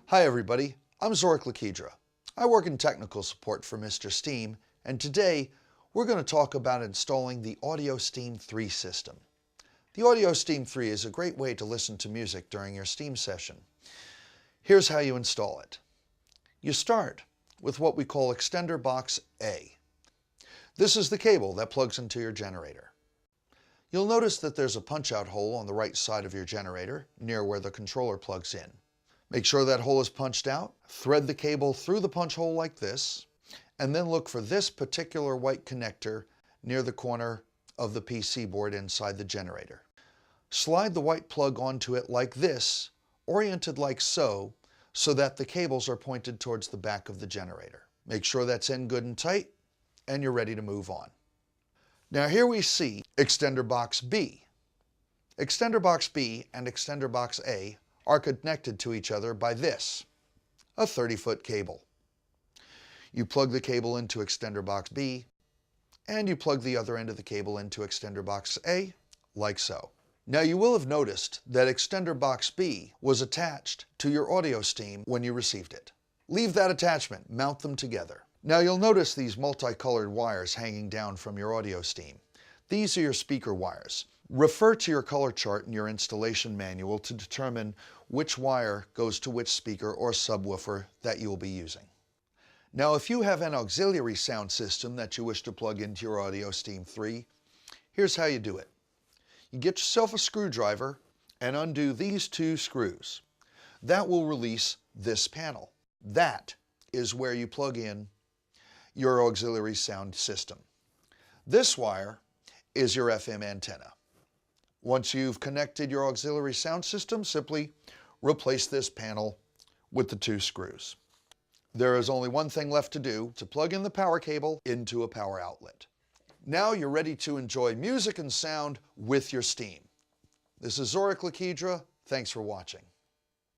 Hi everybody, I'm Lakidra. I work in technical support for MrSteam, and today we're going to talk about installing the AudioSteam3 system. The AudioSteam3 is a great way to listen to music during your Steam session. Here's how you install it. You start with what we call Extender Box A. This is the cable that plugs into your generator. You'll notice that there's a punch-out hole on the right side of your generator, near where the controller plugs in. Make sure that hole is punched out, thread the cable through the punch hole like this, and then look for this particular white connector near the corner of the PC board inside the generator. Slide the white plug onto it like this, oriented like so, so that the cables are pointed towards the back of the generator. Make sure that's in good and tight, and you're ready to move on. Now here we see Extender Box B. Extender Box B and Extender Box A are connected to each other by this, a 30-foot cable. You plug the cable into Extender Box B, and you plug the other end of the cable into Extender Box A, like so. Now you will have noticed that Extender Box B was attached to your AudioSteam when you received it. Leave that attachment, mount them together. Now you'll notice these multicolored wires hanging down from your AudioSteam. These are your speaker wires. Refer to your color chart in your installation manual to determine which wire goes to which speaker or subwoofer that you will be using. Now if you have an auxiliary sound system that you wish to plug into your AudioSteam3, here's how you do it. You get yourself a screwdriver and undo these two screws. That will release this panel. That is where you plug in your auxiliary sound system. This wire is your FM antenna. Once you've connected your auxiliary sound system, simply replace this panel with the two screws. There is only one thing left to do, to plug in the power cable into a power outlet. Now you're ready to enjoy music and sound with your Steam. This is Lakidra. Thanks for watching.